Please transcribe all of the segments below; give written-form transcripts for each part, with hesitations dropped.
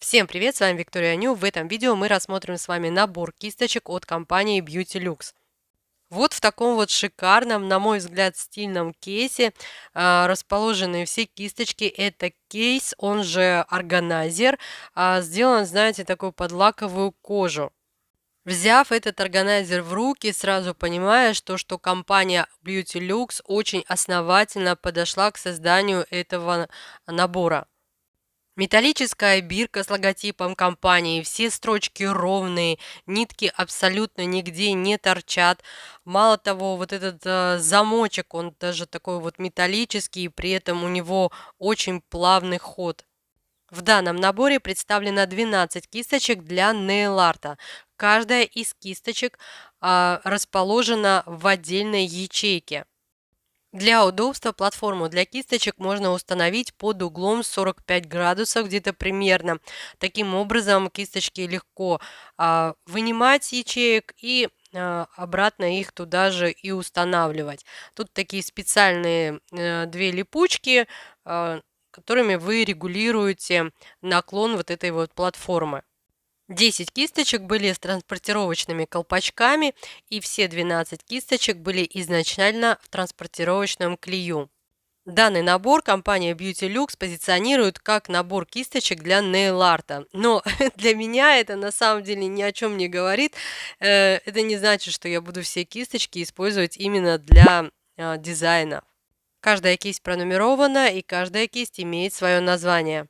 Всем привет, с вами Виктория Ню. В этом видео мы рассмотрим с вами набор кисточек от компании Beauty Lux. Вот в таком вот шикарном, на мой взгляд, стильном кейсе расположены все кисточки. Это кейс, он же органайзер, сделан, знаете, такой под лаковую кожу. Взяв этот органайзер в руки, сразу понимаешь, что компания Beauty Lux очень основательно подошла к созданию этого набора. Металлическая бирка с логотипом компании, все строчки ровные, нитки абсолютно нигде не торчат. Мало того, вот этот замочек, он даже такой вот металлический, и при этом у него очень плавный ход. В данном наборе представлено 12 кисточек для нейл-арта. Каждая из кисточек расположена в отдельной ячейке. Для удобства платформу для кисточек можно установить под углом 45 градусов, где-то примерно. Таким образом, кисточки легко вынимать с ячеек и обратно их туда же и устанавливать. Тут такие специальные две липучки, которыми вы регулируете наклон вот этой вот платформы. 10 кисточек были с транспортировочными колпачками, и все 12 кисточек были изначально в транспортировочном клею. Данный набор компания Beauty Lux позиционирует как набор кисточек для нейл-арта. Но для меня это на самом деле ни о чем не говорит. Это не значит, что я буду все кисточки использовать именно для дизайна. Каждая кисть пронумерована, и каждая кисть имеет свое название.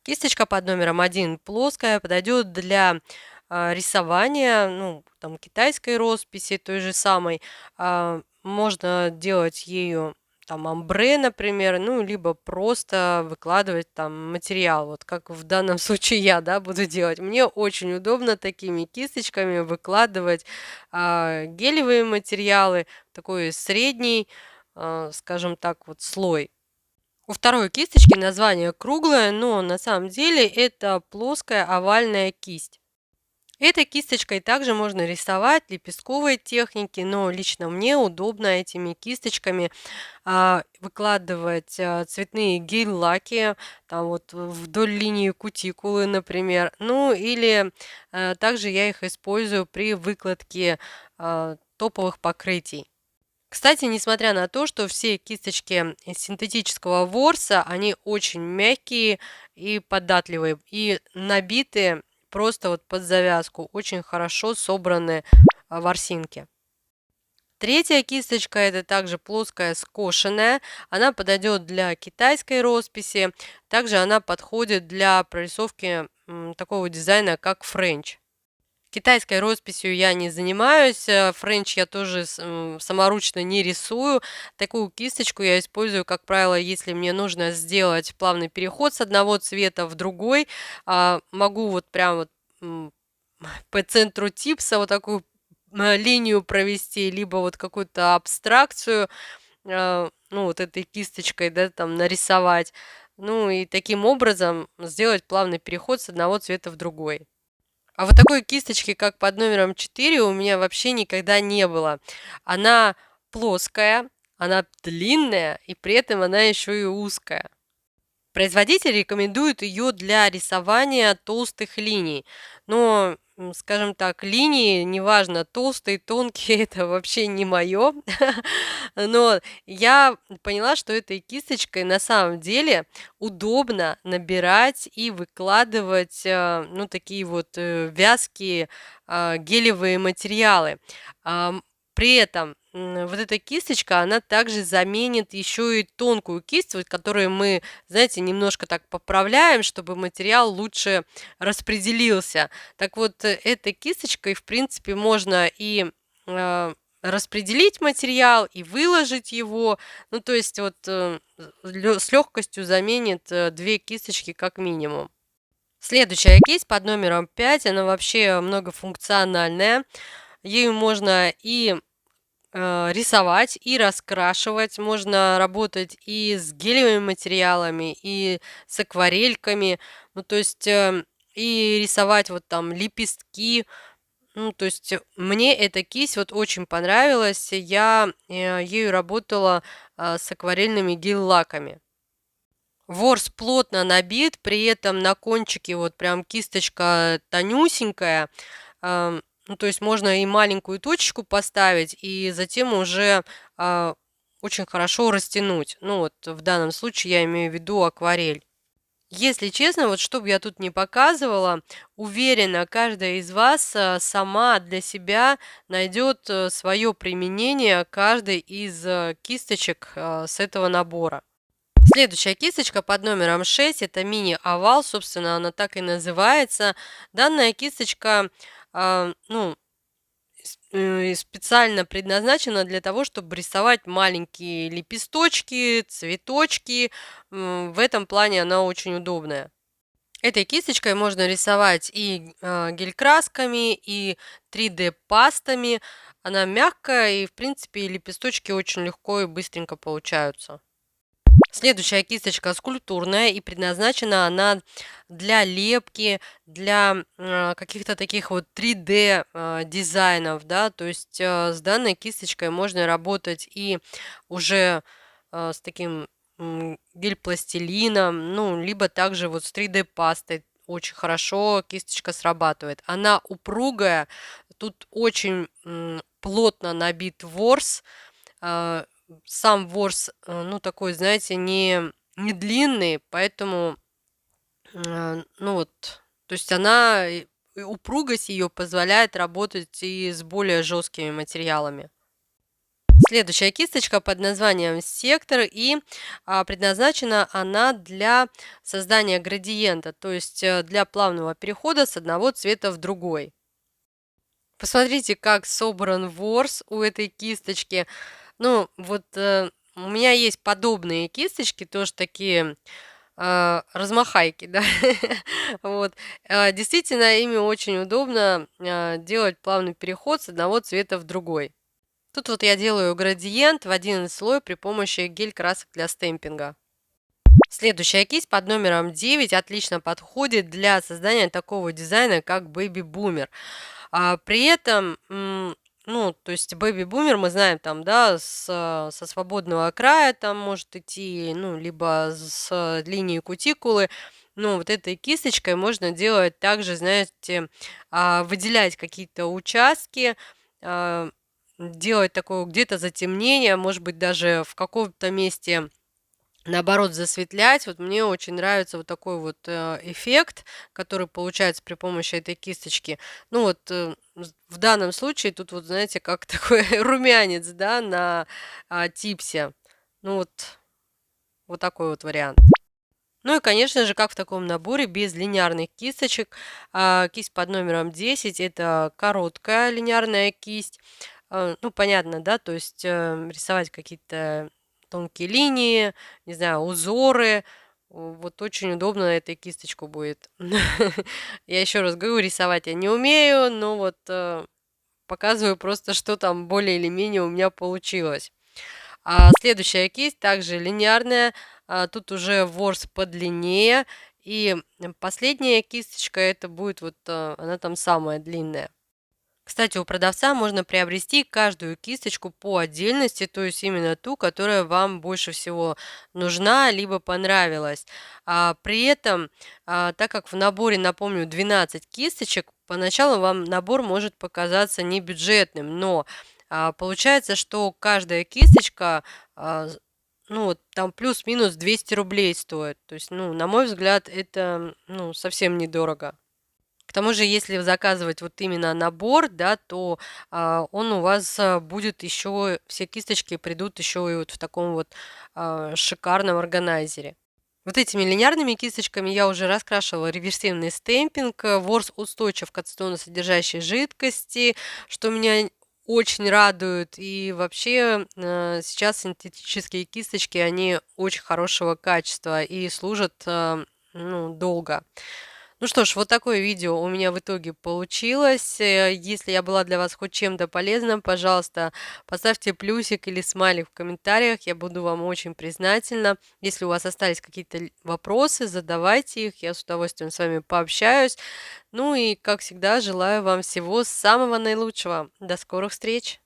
Кисточка под номером 1 плоская, подойдет для рисования, ну, там, китайской росписи, той же самой. Можно делать ею там амбре, например, ну, либо просто выкладывать там материал, вот как в данном случае я, да, буду делать. Мне очень удобно такими кисточками выкладывать гелевые материалы, такой средний, скажем так, вот слой. У второй кисточки название круглое, но на самом деле это плоская овальная кисть. Этой кисточкой также можно рисовать лепестковые техники, но лично мне удобно этими кисточками выкладывать цветные гель-лаки, там вот вдоль линии кутикулы, например. Ну или также я их использую при выкладке топовых покрытий. Кстати, несмотря на то, что все кисточки из синтетического ворса, они очень мягкие и податливые, и набиты просто вот под завязку, очень хорошо собраны ворсинки. Третья кисточка это также плоская скошенная, она подойдет для китайской росписи, также она подходит для прорисовки такого дизайна, как френч. Китайской росписью я не занимаюсь, френч я тоже саморучно не рисую. Такую кисточку я использую, как правило, если мне нужно сделать плавный переход с одного цвета в другой. Могу вот прям вот по центру типса вот такую линию провести, либо вот какую-то абстракцию, ну, вот этой кисточкой, да, там нарисовать. Ну, и таким образом сделать плавный переход с одного цвета в другой. А вот такой кисточки, как под номером 4, у меня вообще никогда не было. Она плоская, она длинная, и при этом она еще и узкая. Производитель рекомендует ее для рисования толстых линий. Но, скажем так, линии, неважно, толстые, тонкие, это вообще не мое. Но я поняла, что этой кисточкой на самом деле удобно набирать и выкладывать, ну, такие вот вязкие гелевые материалы. При этом вот эта кисточка, она также заменит еще и тонкую кисть, вот, которую мы, знаете, немножко так поправляем, чтобы материал лучше распределился. Так вот, этой кисточкой, в принципе, можно и распределить материал, и выложить его. Ну, то есть вот с легкостью заменит две кисточки как минимум. Следующая кисть под номером 5, она вообще многофункциональная. Ею можно и рисовать и раскрашивать. Можно работать и с гелевыми материалами, и с акварельками. Ну, то есть и рисовать вот там лепестки. Ну, то есть мне эта кисть вот очень понравилась. Я ею работала с акварельными гель-лаками. Ворс плотно набит, при этом на кончике вот прям кисточка тонюсенькая. Ну, то есть можно и маленькую точечку поставить, и затем уже очень хорошо растянуть. Ну, вот в данном случае я имею в виду акварель. Если честно, вот что бы я тут не показывала, уверена, каждая из вас сама для себя найдет свое применение каждой из кисточек с этого набора. Следующая кисточка под номером 6 это мини-овал, собственно, она так и называется. Данная кисточка, ну, специально предназначена для того, чтобы рисовать маленькие лепесточки, цветочки. В этом плане она очень удобная. Этой кисточкой можно рисовать и гель-красками, и 3D-пастами. Она мягкая, и, в принципе, лепесточки очень легко и быстренько получаются. Следующая кисточка скульптурная, и предназначена она для лепки, для каких-то таких вот 3D дизайнов, да, то есть с данной кисточкой можно работать и уже с таким гель-пластилином, ну, либо также вот с 3D-пастой очень хорошо кисточка срабатывает. Она упругая, тут очень плотно набит ворс, сам ворс, ну, такой, знаете, не длинный, поэтому, ну вот, то есть она, и упругость ее позволяет работать и с более жесткими материалами. Следующая кисточка под названием сектор, и предназначена она для создания градиента, то есть для плавного перехода с одного цвета в другой. Посмотрите, как собран ворс у этой кисточки. Ну, вот у меня есть подобные кисточки, тоже такие размахайки, да. Вот. Действительно, ими очень удобно делать плавный переход с одного цвета в другой. Тут вот я делаю градиент в один слой при помощи гель-красок для стемпинга. Следующая кисть под номером 9 отлично подходит для создания такого дизайна, как Baby Boomer. При этом, ну, то есть Baby Boomer мы знаем там, да, со свободного края там может идти, ну, либо с линии кутикулы. Ну, вот этой кисточкой можно делать также, знаете, выделять какие-то участки, делать такое где-то затемнение, может быть, даже в каком-то месте наоборот засветлять. Вот мне очень нравится вот такой вот эффект, который получается при помощи этой кисточки. Ну вот в данном случае тут вот, знаете, как такой румянец, да, на типсе. Ну вот такой вот вариант. Ну и, конечно же, как в таком наборе, без линейных кисточек. Кисть под номером 10 это короткая линейная кисть. Ну, понятно, да, то есть рисовать какие-то тонкие линии, не знаю, узоры. Вот очень удобно этой кисточку будет. Я еще раз говорю, рисовать я не умею, но вот показываю просто, что там более или менее у меня получилось. Следующая кисть также линейная, тут уже ворс подлиннее. И последняя кисточка это будет вот, она там самая длинная. Кстати, у продавца можно приобрести каждую кисточку по отдельности, то есть именно ту, которая вам больше всего нужна, либо понравилась. При этом, так как в наборе, напомню, 12 кисточек, поначалу вам набор может показаться небюджетным, но получается, что каждая кисточка, ну, вот там плюс-минус 200 рублей стоит. То есть, ну, на мой взгляд, это, ну, совсем недорого. К тому же, если заказывать вот именно набор, да, то он у вас будет еще, все кисточки придут еще и вот в таком вот шикарном органайзере. Вот этими линейными кисточками я уже раскрашивала реверсивный стемпинг, ворс устойчив к ацетоносодержащей жидкости, что меня очень радует. И вообще сейчас синтетические кисточки, они очень хорошего качества и служат ну, долго. Ну что ж, вот такое видео у меня в итоге получилось. Если я была для вас хоть чем-то полезным, пожалуйста, поставьте плюсик или смайлик в комментариях. Я буду вам очень признательна. Если у вас остались какие-то вопросы, задавайте их. Я с удовольствием с вами пообщаюсь. Ну и, как всегда, желаю вам всего самого наилучшего. До скорых встреч!